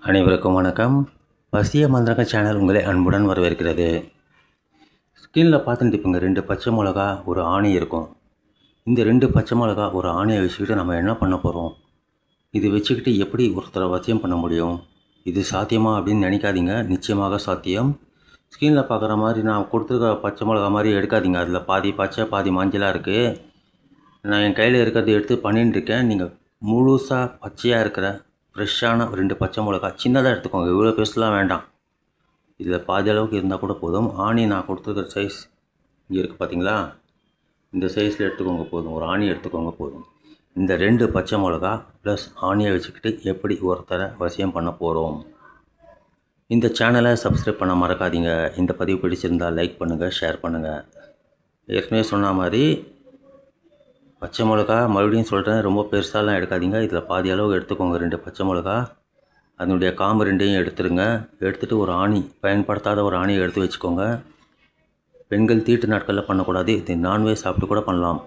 அனைவருக்கும் வணக்கம். பசிய மந்திரக சேனல் உங்களை அன்புடன் வரவேற்கிறது. ஸ்க்ரீனில் பார்த்துட்டு இருப்பீங்க 2 பச்சை மிளகா ஒரு ஆணி இருக்கும். இந்த 2 பச்சை மிளகா ஒரு ஆணியை வச்சுக்கிட்டு நம்ம என்ன பண்ண போகிறோம், இது வச்சுக்கிட்டு எப்படி ஒருத்தரை வசியம் பண்ண முடியும், இது சாத்தியமா அப்படின்னு நினைக்காதீங்க. நிச்சயமாக சாத்தியம். ஸ்க்ரீனில் பார்க்குற மாதிரி நான் கொடுத்துருக்க பச்சை மிளகா மாதிரி எடுக்காதீங்க. அதில் பாதி பச்சை பாதி மஞ்சளாக இருக்குது. நான் என் கையில் இருக்கிறத எடுத்து பண்ணின்னு இருக்கேன். நீங்கள் முழுசாக பச்சையாக இருக்கிற ஃப்ரெஷ்ஷான 2 பச்சை மிளகா சின்னதாக எடுத்துக்கோங்க. இவ்வளோ பெருசுலாம் வேண்டாம். இதில் பாதி அளவுக்கு இருந்தால் கூட போதும். ஆணி நான் கொடுத்துருக்கிற சைஸ் இங்கே இருக்குது பார்த்தீங்களா, இந்த சைஸில் எடுத்துக்கோங்க போதும். ஒரு ஆணி எடுத்துக்கோங்க போதும். இந்த 2 பச்சை மிளகா ப்ளஸ் ஆணியை வச்சுக்கிட்டு எப்படி ஒருத்தரை வசியம் பண்ண போகிறோம். இந்த சேனலை சப்ஸ்கிரைப் பண்ண மறக்காதீங்க. இந்த பதிவு பிடிச்சிருந்தால் லைக் பண்ணுங்கள், ஷேர் பண்ணுங்கள். ஏற்கனவே சொன்ன மாதிரி பச்சை மிளகா மறுபடியும் சொல்கிறேன், ரொம்ப பெருசாலாம் எடுக்காதீங்க. இதில் பாதி அளவு எடுத்துக்கோங்க. 2 பச்சை மிளகா, அதனுடைய காம்பு 2ஐயும் எடுத்துருங்க. எடுத்துகிட்டு ஒரு ஆணி, பயன்படுத்தாத ஒரு ஆணியை எடுத்து வச்சுக்கோங்க. பெண்கள் தீட்டு நாட்களில் பண்ணக்கூடாது. இது நான்வெஜ் சாப்பிட்டு கூட பண்ணலாம்.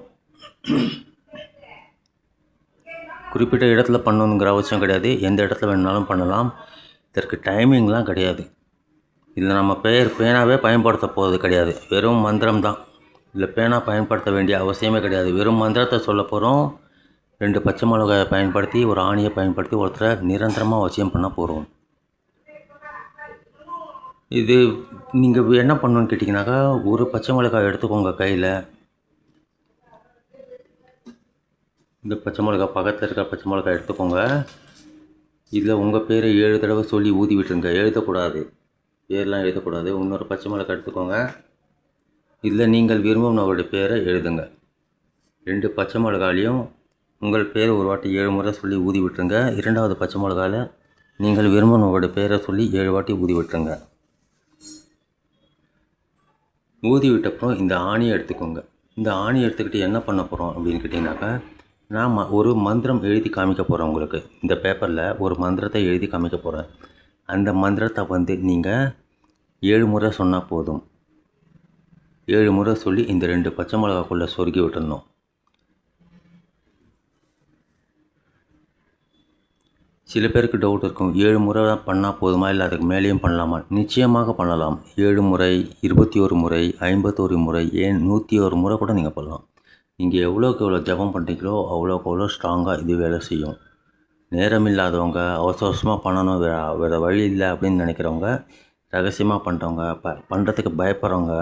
குறிப்பிட்ட இடத்துல பண்ணணுங்கிற அவசியம் கிடையாது. எந்த இடத்துல வேணுனாலும் பண்ணலாம். இதற்கு டைமிங்லாம் கிடையாது. இதில் நம்ம பேனாவே பயன்படுத்த போகிறது கிடையாது. வெறும் மந்திரம் தான். இதில் பேனா பயன்படுத்த வேண்டிய அவசியமே கிடையாது. வெறும் மந்திரத்தை சொல்ல போகிறோம். 2 பச்சை மிளகாயை பயன்படுத்தி ஒரு ஆணியை பயன்படுத்தி ஒருத்தரை நிரந்தரமாக வசியம் பண்ண போகிறோம். இது நீங்கள் என்ன பண்ணணுன்னு கேட்டிங்கனாக்கா, ஒரு பச்சை மிளகாய் எடுத்துக்கோங்க கையில். இந்த பச்சை மிளகாய் பக்கத்தில் இருக்கிற பச்சை மிளகாய் எடுத்துக்கோங்க. இதில் உங்கள் பேரை 7 தடவை சொல்லி ஊதி விட்டுருங்க. எழுதக்கூடாது, பேர்லாம் எழுதக்கூடாது. இன்னொரு பச்சை மிளகாய் எடுத்துக்கோங்க. இதில் நீங்கள் விரும்பும் நபருடைய பேரை எழுதுங்க. 2 பச்சை மிளகாலையும் உங்கள் பேர் ஒரு வாட்டி 7 முறை சொல்லி ஊதி விட்டுருங்க. 2வது பச்சை மிளகாயில் நீங்கள் விரும்பும் நபருடைய பேரை சொல்லி 7 வாட்டி ஊதி விட்டுருங்க. ஊதி விட்டப்புறம் இந்த ஆணியை எடுத்துக்கோங்க. இந்த ஆணியை எடுத்துக்கிட்டு என்ன பண்ண போகிறோம் அப்படின்னு கேட்டிங்கனாக்கா, நான் ஒரு மந்திரம் எழுதி காமிக்க போகிறேன் உங்களுக்கு. இந்த பேப்பரில் ஒரு மந்திரத்தை எழுதி காமிக்க போகிறேன். அந்த மந்திரத்தை நீங்கள் 7 முறை சொன்னால் போதும். 7 முறை சொல்லி இந்த 2 பச்சை மிளகாக்குள்ளே சொருகி விட்டுடணும். சில பேருக்கு டவுட் இருக்கும், 7 முறை தான் பண்ணால் போதுமா, இல்லை அதுக்கு மேலேயும் பண்ணலாமா? நிச்சயமாக பண்ணலாம். 7 முறை, 21 முறை, 51 முறை, ஏன் 101 முறை கூட நீங்கள் பண்ணலாம். நீங்கள் எவ்வளோக்கு எவ்வளோ ஜபம் பண்ணுறீங்களோ அவ்வளோக்கு அவ்வளோ ஸ்ட்ராங்காக இது வேலை செய்யும். நேரம் இல்லாதவங்க, அவசர அவசரமாக பண்ணணும், வேறு வழி இல்லை அப்படின்னு நினைக்கிறவங்க, ரகசியமாக பண்ணுறவங்க, பண்ணுறதுக்கு பயப்படுறவங்க,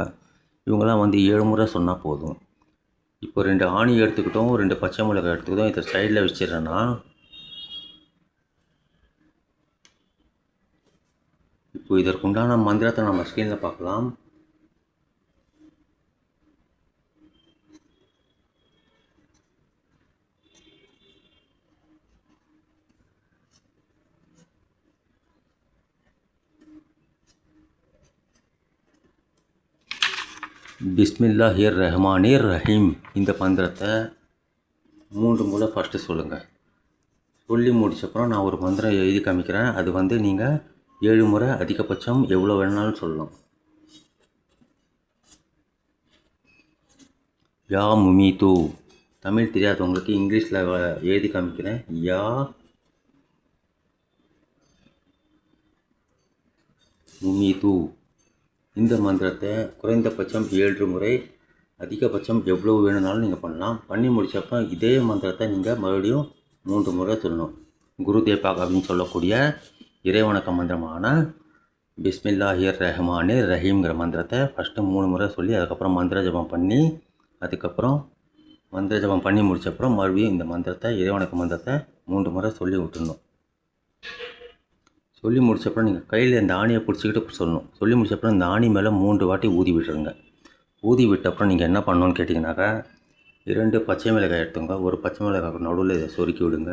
இவங்களாம் 7 முறை சொன்னால் போதும். இப்போ 2 ஆணி எடுத்துக்கிட்டோம், 2 பச்சை மிளகாய் எடுத்துக்கிட்டோம். இதை சைடில் வச்சிடறேன்னா, இப்போ இதற்குண்டான மந்திரத்தை நம்ம ஸ்க்ரீனில் பார்க்கலாம். பிஸ்மில்லாஹிர் ரஹ்மானிர் ரஹீம். இந்த மந்திரத்தை 3 முறை ஃபஸ்ட்டு சொல்லுங்கள். சொல்லி முடிச்சப்பறம் நான் ஒரு மந்திரம் எழுதி காமிக்கிறேன். அது நீங்கள் 7 முறை, அதிகபட்சம் எவ்வளோ வேணாலும் சொல்லலாம். யா முமீது. தமிழ் தெரியாதவங்களுக்கு இங்கிலீஷில் எழுதி காமிக்கிறேன். யா முமீது. இந்த மந்திரத்தை குறைந்தபட்சம் 7 முறை, அதிகபட்சம் எவ்வளோ வேணும்னாலும் நீங்கள் பண்ணலாம். பண்ணி முடித்தப்போ இதே மந்திரத்தை நீங்கள் மறுபடியும் 3 முறை சொல்லணும். குருதேபாக் அப்படின்னு சொல்லக்கூடிய இறைவணக்க மந்திரமான பிஸ்மில்லாஹிர் ரஹ்மானிர் ரஹீம்ங்கிற மந்திரத்தை ஃபஸ்ட்டு 3 முறை சொல்லி, அதுக்கப்புறம் மந்திர ஜபம் பண்ணி, அதுக்கப்புறம் மந்திர ஜபம் பண்ணி முடித்தப்புறம் மறுபடியும் இந்த மந்திரத்தை, இறைவணக்க மந்திரத்தை 3 முறை சொல்லி விட்டுடணும். சொல்லி முடிச்சப்பறம் நீங்கள் கையில் இந்த ஆணியை பிடிச்சிக்கிட்டு சொல்லணும். சொல்லி முடிச்சப்பறம் இந்த ஆணி மேலே 3 வாட்டி ஊதி விட்டுருங்க. ஊதி விட்டப்புறம் நீங்கள் என்ன பண்ணணுன்னு கேட்டிங்கனாக்கா, 2 பச்சை மிளகாய் எடுத்துங்க. ஒரு பச்சை மிளகாய்க்கு நடுவில் இதை சொருக்கி விடுங்க.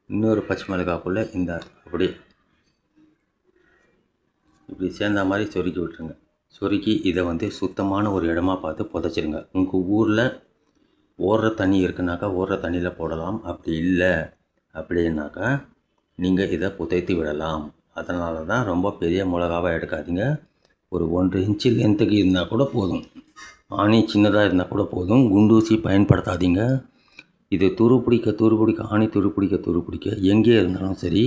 இன்னொரு பச்சை மிளகாய்க்குள்ளே இந்த இப்படி சேர்ந்த மாதிரி சொருக்கி விட்டுருங்க. சொருக்கி இதை சுத்தமான ஒரு இடமா பார்த்து புதைச்சிருங்க. உங்கள் ஊரில் ஓடுற தண்ணி இருக்குனாக்கா ஓடுற தண்ணியில் போடலாம். அப்படி இல்லை அப்படின்னாக்கா நீங்கள் இதை புதைத்து விடலாம். அதனால தான் ரொம்ப பெரிய மிளகாவை எடுக்காதீங்க. ஒரு 1 இன்ச்சு லென்த்துக்கு இருந்தால் கூட போதும். ஆணி சின்னதாக இருந்தால் கூட போதும். குண்டூசி பயன்படுத்தாதீங்க. இது துருப்பிடிக்க ஆணி துருப்பிடிக்க எங்கே இருந்தாலும் சரி,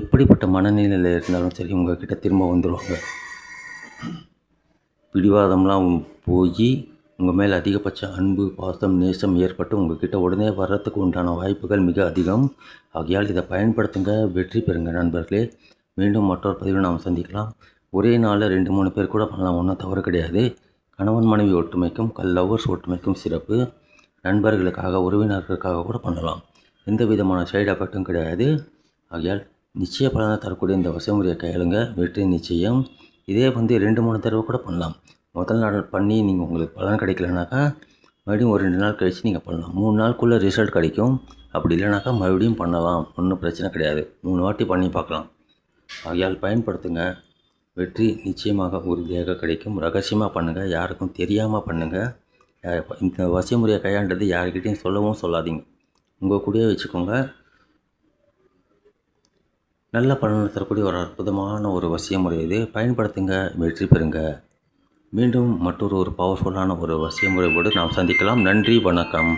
எப்படிப்பட்ட மனநிலையில் இருந்தாலும் சரி உங்கள்கிட்ட திரும்ப வந்துடுவாங்க. பிடிவாதம்லாம் போய் உங்கள் மேல் அதிகபட்ச அன்பு, பாசம், நேசம் ஏற்பட்டு உங்கள்கிட்ட உடனே வர்றதுக்கு உண்டான வாய்ப்புகள் மிக அதிகம். ஆகையால் இதை பயன்படுத்துங்க, வெற்றி பெறுங்க நண்பர்களே. மீண்டும் மற்றொரு பதிவில் நாம் சந்திக்கலாம். ஒரே நாளில் 2-3 பேர் கூட பண்ணலாம், ஒன்றும் தவறு கிடையாது. கணவன் மனைவி ஒற்றுமைக்கும் லவ்வர்ஸ் ஒற்றுமைக்கும் சிறப்பு. நண்பர்களுக்காக, உறவினர்களுக்காக கூட பண்ணலாம். எந்த விதமான சைடு எஃபெக்ட்டும் கிடையாது. ஆகையால் நிச்சய பலனை தரக்கூடிய இந்த வசமுறையை கையாளுங்க, வெற்றி நிச்சயம். இதே 2-3 தடவை கூட பண்ணலாம். முதல் நாள் பண்ணி நீங்கள் உங்களுக்கு பலன் கிடைக்கலனாக்கா மறுபடியும் ஒரு 2 நாள் கழித்து நீங்கள் பண்ணலாம். 3 நாளுக்குள்ளே ரிசல்ட் கிடைக்கும். அப்படி இல்லைனாக்கா மறுபடியும் பண்ணலாம், ஒன்றும் பிரச்சனை கிடையாது. 3 வாட்டி பண்ணி பார்க்கலாம். ஆகையால் பயன்படுத்துங்க, வெற்றி நிச்சயமாக உறுதியாக கிடைக்கும். ரகசியமாக பண்ணுங்கள், யாருக்கும் தெரியாமல் பண்ணுங்கள். இந்த வசமுறையை கையாண்டது யார்கிட்டையும் சொல்லவும் சொல்லாதீங்க, உங்கள் கூடயே வச்சுக்கோங்க. நல்ல பலனை தரக்கூடிய ஒரு அற்புதமான ஒரு வசிய முறை இது. பயன்படுத்துங்க, வெற்றி பெறுங்க. மீண்டும் மற்றொரு பவர்ஃபுல்லான ஒரு வசிய முறையோடு நாம் சந்திக்கலாம். நன்றி, வணக்கம்.